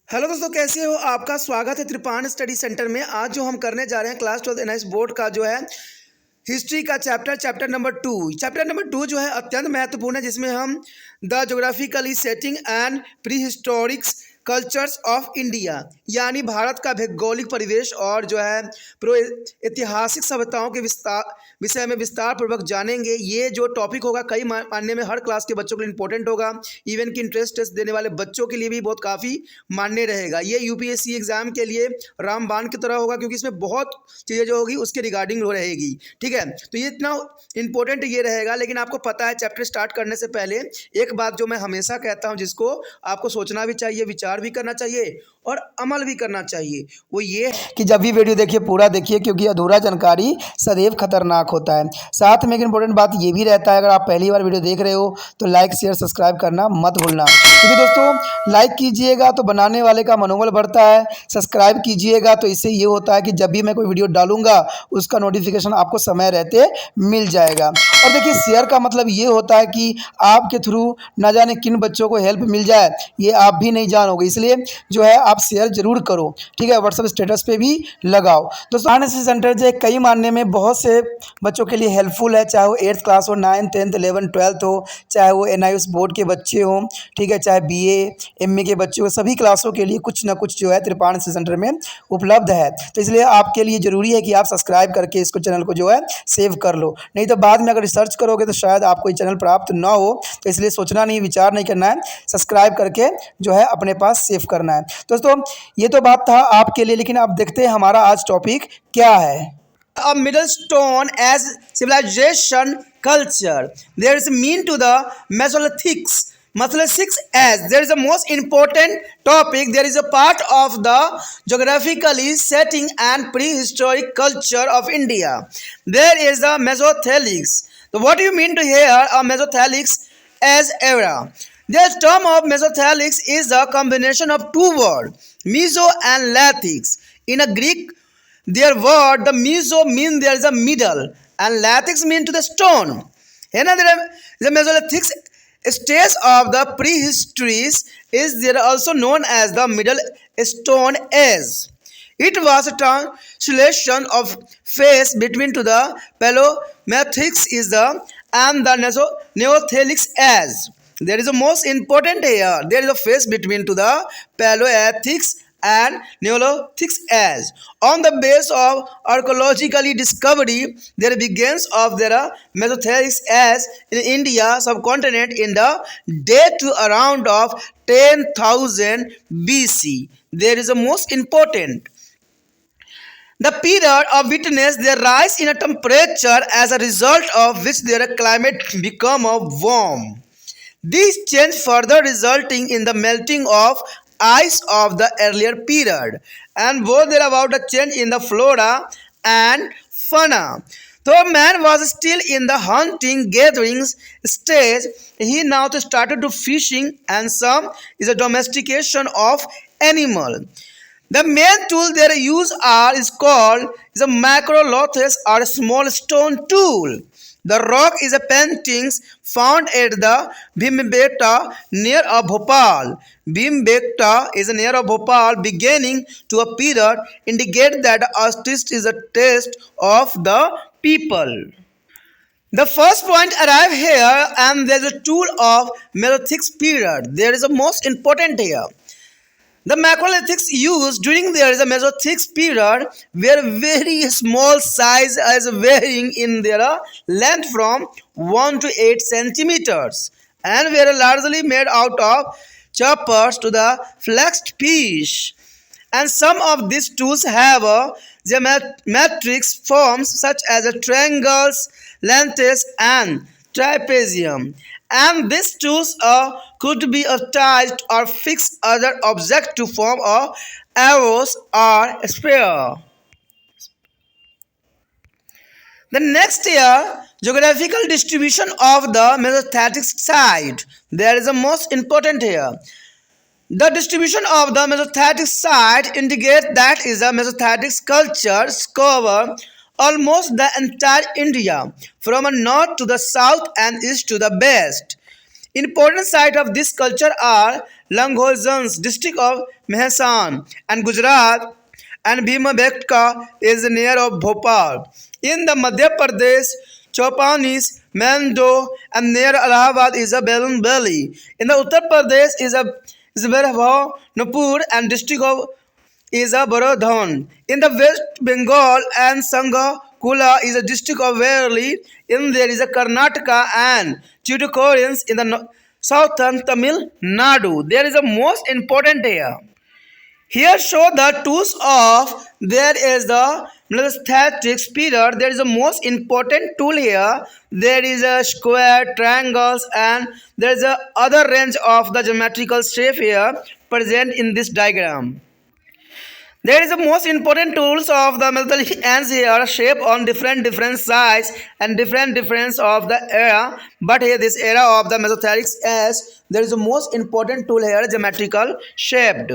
Hello दोस्तों, कैसे हो? आपका स्वागत है त्रिपाण स्टडी सेंटर में। आज जो हम करने जा रहे हैं क्लास 12 एनआईएस बोर्ड का जो है हिस्ट्री का चैप्टर नंबर 2 जो है अत्यंत महत्वपूर्ण है, जिसमें हम the geographically setting and prehistorics cultures of India यानी भारत का भौगोलिक परिवेश और जो है प्रो ऐतिहासिक सभ्यताओं के विषय में विस्तार पूर्वक जानेंगे। ये जो टॉपिक होगा कई मानने में हर क्लास के बच्चों के लिए इंपॉर्टेंट होगा। इवन कि इंट्रेंस टेस्ट देने वाले बच्चों के लिए भी बहुत काफ़ी मान्य रहेगा। ये यूपीएससी एग्जाम के लिए रामबाण की तरह होगा, क्योंकि इसमें बहुत चीज़ें जो होगी उसके रिगार्डिंग रहेगी। ठीक है, तो ये इतना इंपॉर्टेंट ये रहेगा। लेकिन आपको पता है, चैप्टर स्टार्ट करने से पहले एक बात जो मैं हमेशा कहता हूँ, जिसको आपको सोचना भी चाहिए, विचार भी करना चाहिए और अमल भी करना चाहिए, वो ये कि जब भी वीडियो देखिए पूरा देखिए, क्योंकि अधूरा जानकारी सदैव खतरनाक होता है। साथ में एक इंपॉर्टेंट बात ये भी रहता है, अगर आप पहली बार वीडियो देख रहे हो तो लाइक शेयर सब्सक्राइब करना मत भूलना, क्योंकि दोस्तों लाइक कीजिएगा तो बनाने वाले का मनोबल बढ़ता है, सब्सक्राइब कीजिएगा तो इससे ये होता है कि जब भी मैं कोई वीडियो डालूंगा उसका नोटिफिकेशन आपको समय रहते मिल जाएगा। और देखिए, शेयर का मतलब ये होता है कि आपके थ्रू ना जाने किन बच्चों को हेल्प मिल जाए, ये आप भी नहीं जानोगे। इसलिए जो है आप शेयर जरूर करो, ठीक है। व्हाट्सएप स्टेटस पे भी लगाओ। दोस्तों, एनआईएस सेंटर जो है कई मानने में बहुत से बच्चों के लिए हेल्पफुल है, चाहे वो 8th क्लास हो, 9th 10th 11th 12th हो, चाहे वो एनआईएस बोर्ड के बच्चे हों, ठीक है, चाहे बीए एमए के बच्चे हो, सभी क्लासों के लिए कुछ ना कुछ जो है त्रिपाण सेंटर में उपलब्ध है। तो इसलिए आपके लिए ज़रूरी है कि आप सब्सक्राइब करके इसको चैनल को जो है सेव कर लो, नहीं तो बाद में अगर रिसर्च करोगे तो शायद आपको ये चैनल प्राप्त ना हो। तो इसलिए सोचना नहीं, विचार नहीं करना है, सब्सक्राइब करके जो है अपने पास सेव करना है। दोस्तों, ये तो बात था आपके लिए, लेकिन आप देखते हैं हमारा आज टॉपिक क्या है। A middle stone as civilization culture. There is mean to the Mesolithics. Mesolithics as there is the most important topic. There is a part of the geographically setting and prehistoric culture of India. There is the Mesolithics. So what do you mean to hear a Mesolithics as era? The term of Mesolithics is the combination of two words, Meso and Lathics. In a Greek their word, the meso mean there is a middle, and lathics mean to the stone. The Mesolithic stage of the prehistories is there also known as the Middle Stone Age. It was a translation of phase between to the Paleolithic is the and the Neolithic age. There is a most important here. There is a phase between to the Paleolithic and Neolithic age. On the base of archaeological discovery, there begins of their Mesolithic age in India subcontinent in the date to around of 10,000 BC. There is a most important. The period of witness their rise in a temperature, as a result of which their climate become warm. This change further resulting in the melting of ice of the earlier period, and both there about a change in the flora and fauna. Though man was still in the hunting gatherings stage, he now started to fishing, and some is a domestication of animal. The main tool they use is called is a macrolithos or a small stone tool. The rock is a paintings found at the Bhimbeta near of Bhopal. Bhimbeta is near of Bhopal, beginning to a period indicate that the artist is a taste of the people. The first point arrive here, and there is a tool of Mesolithic period. There is a most important here. The macrolithics used during there is a Mesolithic period were very small size, as varying in their length from 1 to 8 centimeters, and were largely made out of choppers to the flexed fish. And some of these tools have geometric forms such as triangles, lengths, and trapezium. And these tools could be attached or fixed other objects to form arrows or spear. The next year, geographical distribution of the Mesolithic site. There is a most important here. The distribution of the Mesolithic site indicates that is the Mesolithic culture cover almost the entire India, from the north to the south and east to the west. Important sites of this culture are Langholzans, district of Mehsan, and Gujarat, and Bhimbetka is near of Bhopal. In the Madhya Pradesh, Chaupanis, Mando, and near Allahabad is a Balloon Valley. In the Uttar Pradesh is Nupur and district of is a Barodhan. In the West Bengal and Sangakula is a district of Verli. In there is a Karnataka and Tuticorin in the southern Tamil Nadu. There is a most important here. Here show the tools of there is the statics period. There is a most important tool here. There is a square, triangles, and there is a other range of the geometrical shape here present in this diagram. There is the most important tools of the Mesolithic ants here shape on different size and different of the era. But here this era of the Mesolithic as there is the most important tool here geometrical shaped.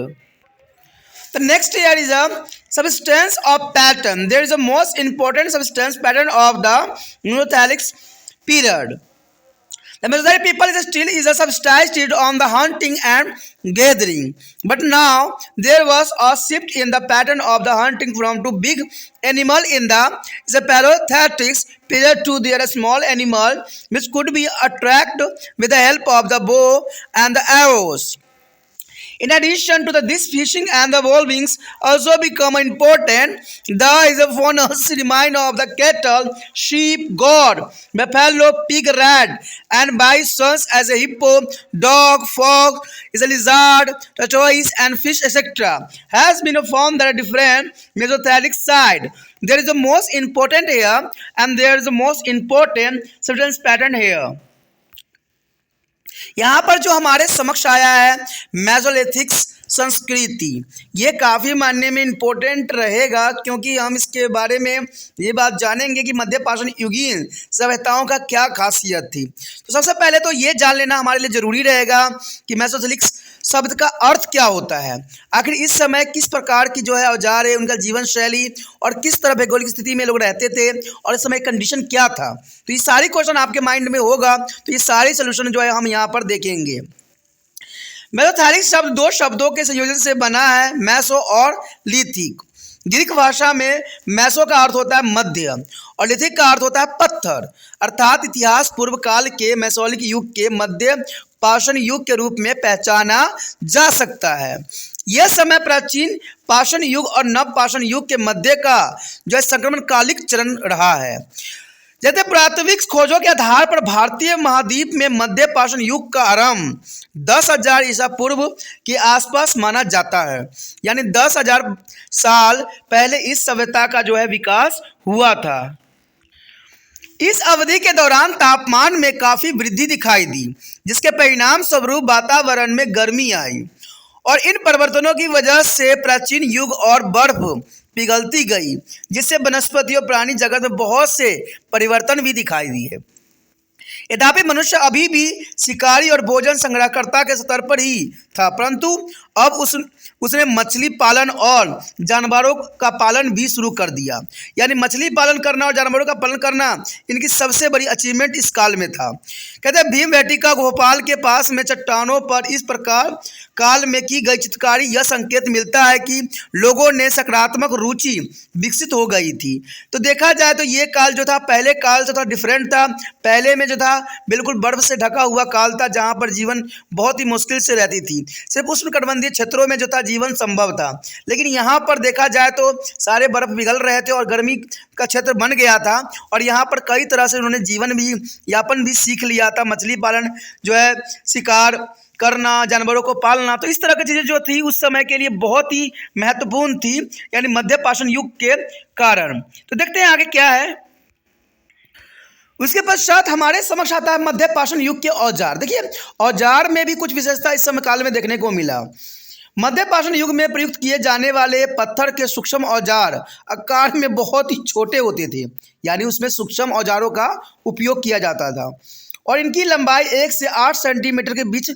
The next here is a substance of pattern. There is a most important substance pattern of the Neolithic period. The Mesolithic people still is a substitute on the hunting and gathering. But now there was a shift in the pattern of the hunting from to big animal in the Paleolithic period to their small animal which could be attracted with the help of the bow and the arrows. In addition to this fishing and the wolvings also become important. The is a faunous reminder of the cattle, sheep, goat, buffalo, pig, rat, and bisons as a hippo, dog, fox, is a lizard, tortoise, and fish, etc. Has been found that a different Mesolithic side. There is the most important here, and there is the most important substance pattern here. यहाँ पर जो हमारे समक्ष आया है Mesolithic संस्कृति, ये काफ़ी मानने में इम्पोर्टेंट रहेगा क्योंकि हम इसके बारे में ये बात जानेंगे कि मध्य पाषाण युगीन सभ्यताओं का क्या खासियत थी। तो सबसे पहले तो ये जान लेना हमारे लिए ज़रूरी रहेगा कि मेसोलिथिक शब्द का अर्थ क्या होता है, आखिर इस समय किस प्रकार की जो है औजार है, उनका जीवन शैली और किस तरह भौगोलिक स्थिति में लोग रहते थे और इस समय कंडीशन क्या था। तो ये सारी क्वेश्चन आपके माइंड में होगा, तो ये सारे सोल्यूशन जो है हम यहाँ पर देखेंगे। मेसोलिथिक शब्द दो शब्दों के संयोजन से बना है, मेसो और लिथिक। ग्रीक भाषा में मेसो का अर्थ होता है मध्य और लिथिक का अर्थ होता है पत्थर, अर्थात इतिहास पूर्व काल के मेसोलिक युग के मध्य पाषाण युग के रूप में पहचाना जा सकता है। यह समय प्राचीन पाषाण युग और नव पाषाण युग के मध्य का जो है संक्रमणकालिक चरण रहा है। जैसे प्राथमिक खोजों के आधार पर भारतीय महाद्वीप में मध्य पाषाण युग का आरंभ 10,000 ईसा पूर्व के आसपास माना जाता है, यानी 10,000 साल पहले इस सभ्यता का जो है विकास हुआ था। इस अवधि के दौरान तापमान में काफ़ी वृद्धि दिखाई दी, जिसके परिणाम स्वरूप वातावरण में गर्मी आई और इन परिवर्तनों की वजह से प्राचीन युग और बर्फ पिघलती गई, जिससे वनस्पति और प्राणी जगत में बहुत से परिवर्तन भी दिखाई दिए। यद्यपि मनुष्य अभी भी शिकारी और भोजन संग्रहकर्ता के स्तर पर ही था, परंतु अब उसने मछली पालन और जानवरों का पालन भी शुरू कर दिया। यानी मछली पालन करना और जानवरों का पालन करना इनकी सबसे बड़ी अचीवमेंट इस काल में था। कहते हैं भीमबेटका भोपाल के पास में चट्टानों पर इस प्रकार काल में की गई चित्रकारी यह संकेत मिलता है कि लोगों ने सकारात्मक रुचि विकसित हो गई थी। तो देखा जाए तो ये काल जो था पहले काल से थोड़ा डिफरेंट था। पहले में जो था बिल्कुल बर्फ से ढका हुआ काल था, जहाँ पर जीवन बहुत ही मुश्किल से रहती थी। सिर्फ उष्णकटिबंधीय क्षेत्रों में जो था जीवन संभव था, लेकिन यहाँ पर देखा जाए तो सारे बर्फ पिघल रहे थे और गर्मी का क्षेत्र बन गया था और यहाँ पर कई तरह से उन्होंने जीवन भी यापन भी सीख लिया था। मछली पालन जो है, शिकार करना, जानवरों को पालना, तो इस तरह की चीज़ें जो थी उस समय के लिए बहुत ही महत्वपूर्ण थी, यानी मध्य पाषाण युग के कारण। तो देखते हैं आगे क्या है। उसके पश्चात हमारे समक्ष आता है मध्य पाषाण युग के औजार। देखिए औजार में भी कुछ विशेषता इस समय काल में देखने को मिला। मध्य पाषाण युग में प्रयुक्त किए जाने वाले पत्थर के सूक्ष्म औजार आकार में बहुत ही छोटे होते थे, यानी उसमें सूक्ष्म औजारों का उपयोग किया जाता था और इनकी लंबाई 1 से 8 सेंटीमीटर के बीच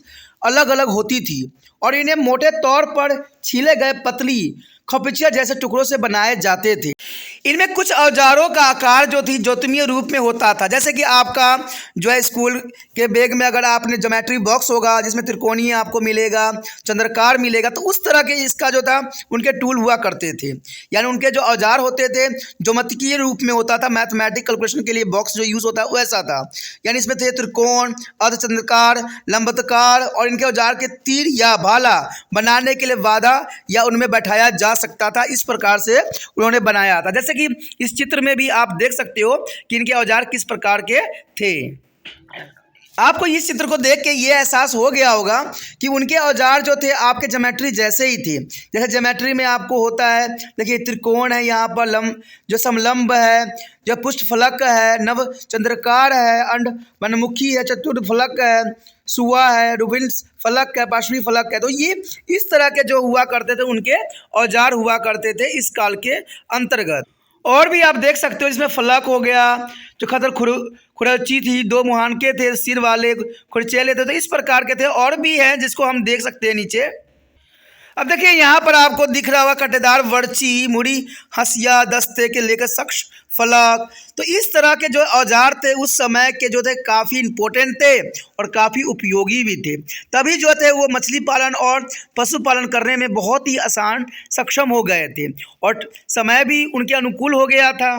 अलग अलग होती थी और इन्हें मोटे तौर पर छीले गए पतली खपचिया जैसे टुकड़ों से बनाए जाते थे। इनमें कुछ औजारों का आकार जो थी ज्योतिषीय रूप में होता था। जैसे कि आपका जो है स्कूल के बैग में अगर आपने ज्योमेट्री बॉक्स होगा जिसमें त्रिकोणीय आपको मिलेगा, चंद्रकार मिलेगा, तो उस तरह के इसका जो था उनके टूल हुआ करते थे। यानी उनके जो औजार होते थे ज्योमेट्रिकीय रूप में होता था, मैथमेटिक कैलकुलेशन के लिए बॉक्स जो यूज़ होता है वैसा था। यानी इसमें थे त्रिकोण, अर्धचंद्रकार, लंबवतकार, और इनके औजार के तीर या भाला बनाने के लिए वादा या उनमें बैठाया जा सकता था। इस प्रकार से उन्होंने बनाया था। जैसे कि इस चित्र में भी आप देख सकते हो कि इनके औजार किस प्रकार के थे। आपको इस चित्र को देख के ये एहसास हो गया होगा कि उनके औजार जो थे आपके ज्योमेट्री जैसे ही थे। जैसे ज्योमेट्री में आपको होता है, देखिए त्रिकोण है, यहाँ पर लंब जो समलंब है, जो पुष्ट फलक है, नव चंद्रकार है, अंड वनमुखी है, चतुर्थ फलक है, सुआ है, रुबिन फलक है, पार्श्वी फलक है। तो ये इस तरह के जो हुआ करते थे उनके औजार हुआ करते थे इस काल के अंतर्गत। और भी आप देख सकते हो इसमें फलक हो गया, जो खतर खुरची थी, दो मुहानके थे, सिर वाले खुरचेले थे, तो इस प्रकार के थे। और भी हैं जिसको हम देख सकते हैं नीचे। अब देखिए यहाँ पर आपको दिख रहा होगा कटेदार वर्ची, मुड़ी, हंसिया, दस्ते के लेकर सक्ष फलक। तो इस तरह के जो औजार थे उस समय के जो थे काफ़ी इम्पोर्टेंट थे और काफ़ी उपयोगी भी थे। तभी जो थे वो मछली पालन और पशुपालन करने में बहुत ही आसान सक्षम हो गए थे और समय भी उनके अनुकूल हो गया था।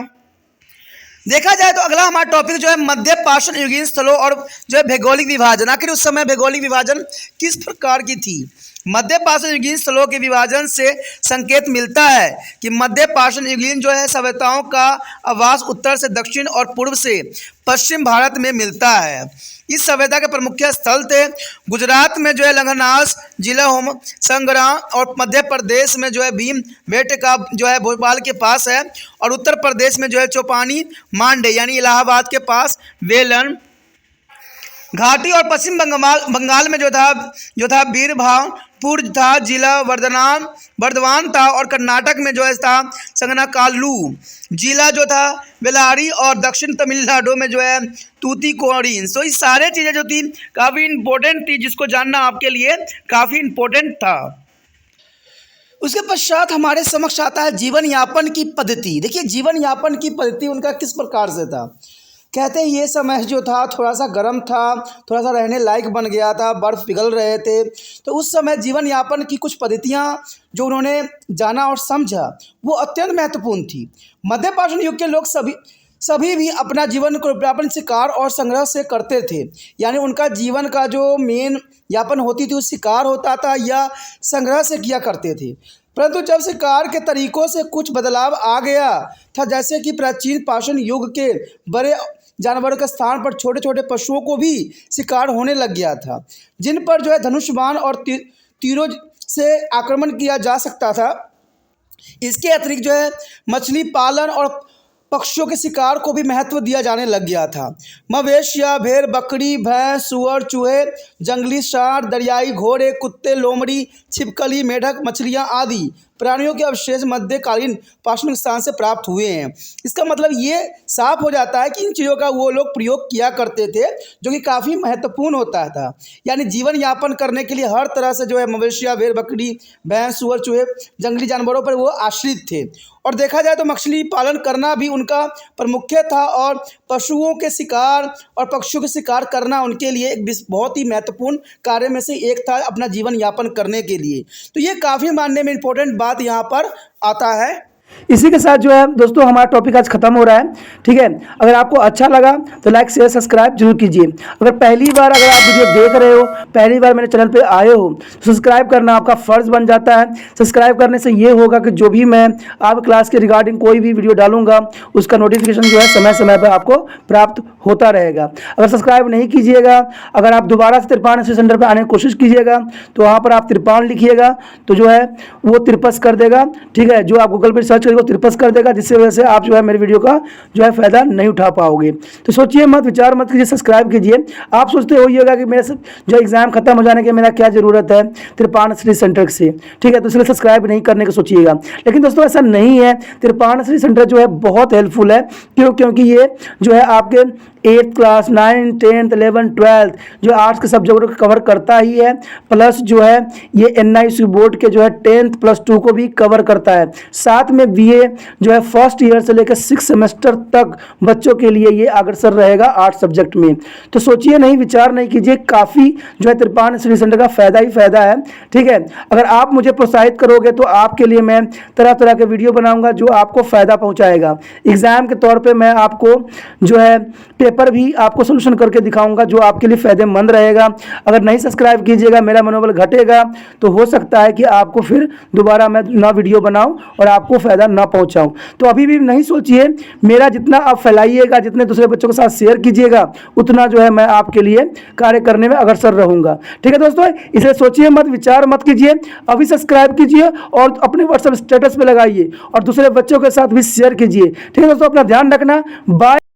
देखा जाए तो अगला हमारा टॉपिक जो है मध्य पाषाण युगीन स्थलों और जो है भौगोलिक विभाजन। आखिर उस समय भौगोलिक विभाजन किस प्रकार की थी? मध्य पाषाण युगीन स्थलों के विभाजन से संकेत मिलता है कि मध्य पाषाण युगीन जो है सभ्यताओं का आवास उत्तर से दक्षिण और पूर्व से पश्चिम भारत में मिलता है। इस सभ्यता के प्रमुख स्थल थे गुजरात में जो है लंघनास जिला होम संग्राम, और मध्य प्रदेश में जो है भीम बेटका जो है भोपाल के पास है, और उत्तर प्रदेश में जो है चौपानी मांडे यानी इलाहाबाद के पास वेलन घाटी, और पश्चिम बंगाल में जो था बीरभावपुर था, जिला वर्धमान था, और कर्नाटक में जो है था संगनाकालू जिला जो था बेलारी, और दक्षिण तमिलनाडु में जो है तूतीकोरिन। तो ये सारे चीज़ें जो थी काफ़ी इम्पोर्टेंट थी, जिसको जानना आपके लिए काफ़ी इम्पोर्टेंट था। उसके पश्चात हमारे समक्ष आता है जीवन यापन की पद्धति। देखिए जीवन यापन की पद्धति उनका किस प्रकार से था। कहते हैं ये समय जो था थोड़ा सा गर्म था, थोड़ा सा रहने लायक बन गया था, बर्फ़ पिघल रहे थे। तो उस समय जीवन यापन की कुछ पद्धतियाँ जो उन्होंने जाना और समझा वो अत्यंत महत्वपूर्ण थी। मध्य पाषाण युग के लोग सभी भी अपना जीवन को यापन शिकार और संग्रह से करते थे। यानी उनका जीवन का जो मेन यापन होती थी वो शिकार होता था या संग्रह से किया करते थे। परंतु जब शिकार के तरीकों से कुछ बदलाव आ गया था, जैसे कि प्राचीन पाषाण युग के बड़े जानवरों के स्थान पर छोटे छोटे पशुओं को भी शिकार होने लग गया था, जिन पर जो है धनुष बाण और तीरों से आक्रमण किया जा सकता था। इसके अतिरिक्त जो है मछली पालन और पक्षियों के शिकार को भी महत्व दिया जाने लग गया था। मवेशिया, भेड़, बकरी, भैंस, सुअर, चूहे, जंगली सांड, दरियाई घोड़े, कुत्ते, लोमड़ी, छिपकली, मेढक, मछलियाँ आदि प्राणियों के अवशेष मध्यकालीन पाषाण स्थान से प्राप्त हुए हैं। इसका मतलब ये साफ हो जाता है कि इन चीज़ों का वो लोग प्रयोग किया करते थे, जो कि काफ़ी महत्वपूर्ण होता था। यानी जीवन यापन करने के लिए हर तरह से जो है मवेशिया, भेड़, बकरी, भैंस, सुअर, चूहे, जंगली जानवरों पर वो आश्रित थे। और देखा जाए तो मछली पालन करना भी उनका प्रमुख था, और पशुओं के शिकार और पक्षियों के शिकार करना उनके लिए एक बहुत ही महत्वपूर्ण कार्य में से एक था अपना जीवन यापन करने के लिए। तो ये काफ़ी मानने में इम्पोर्टेंट बात यहाँ पर आता है। इसी के साथ जो है दोस्तों हमारा टॉपिक आज खत्म हो रहा है। ठीक है, अगर आपको अच्छा लगा तो लाइक शेयर सब्सक्राइब जरूर कीजिए। अगर पहली बार अगर आप वीडियो देख रहे हो, पहली बार मेरे चैनल पे आए हो, तो सब्सक्राइब करना आपका फ़र्ज़ बन जाता है। सब्सक्राइब करने से ये होगा कि जो भी मैं आप क्लास के रिगार्डिंग कोई भी वीडियो डालूंगा उसका नोटिफिकेशन जो है समय समय पर आपको प्राप्त होता रहेगा। अगर सब्सक्राइब नहीं कीजिएगा, अगर आप दोबारा से त्रिपाण स्टडी सेंटर पर आने की कोशिश कीजिएगा तो वहाँ पर आप त्रिपाण लिखिएगा तो जो है वो तिरपस कर देगा। ठीक है, जो आप गूगल पर सर्च करेंगे वो तिरपस कर देगा, जिससे वजह से आप जो है मेरे वीडियो का जो है फ़ायदा नहीं उठा पाओगे। तो सोचिए मत, विचार मत कीजिए, सब्सक्राइब कीजिए। आप सोचते होइएगा कि मेरे जो एग्ज़ाम खत्म हो जाने के मेरा क्या ज़रूरत है त्रिपाण स्टडी सेंटर से। ठीक है, तो इसलिए सब्सक्राइब नहीं करने को सोचिएगा। लेकिन दोस्तों ऐसा नहीं है, त्रिपाण स्टडी सेंटर जो है बहुत हेल्पफुल है। क्योंकि ये जो है आपके 8th class 9th 10th 11th 12th जो आर्ट्स के सब्जेक्ट को कवर करता ही है, प्लस जो है ये NISU बोर्ड के जो है 10th प्लस 2 को भी कवर करता है। साथ में BA जो है फर्स्ट ईयर से लेकर 6 सेमेस्टर तक बच्चों के लिए ये अग्रसर रहेगा आर्ट्स सब्जेक्ट में। तो सोचिए नहीं, विचार नहीं कीजिए, काफ़ी जो है त्रिपाण स्टडी सेंटर का फ़ायदा ही फ़ायदा है। ठीक है, अगर आप मुझे प्रोत्साहित करोगे तो आपके लिए मैं तरह तरह के वीडियो बनाऊंगा जो आपको फ़ायदा पहुंचाएगा। एग्ज़ाम के तौर पे मैं आपको जो है पेपर भी आपको सोल्यूशन करके दिखाऊंगा जो आपके लिए फ़ायदेमंद रहेगा। अगर नहीं सब्सक्राइब कीजिएगा, मेरा मनोबल घटेगा, तो हो सकता है कि आपको फिर दोबारा मैं ना वीडियो बनाऊं और आपको फ़ायदा ना पहुंचाऊं। तो अभी भी नहीं सोचिए, मेरा जितना आप फैलाइएगा, जितने दूसरे बच्चों के साथ शेयर कीजिएगा, उतना जो है मैं आपके लिए कार्य करने में अग्रसर रहूँगा। ठीक है दोस्तों, इसलिए सोचिए मत, विचार मत कीजिए, अभी सब्सक्राइब कीजिए और अपने व्हाट्सएप स्टेटस पे लगाइए और दूसरे बच्चों के साथ भी शेयर कीजिए। ठीक है दोस्तों, अपना ध्यान रखना, बाय।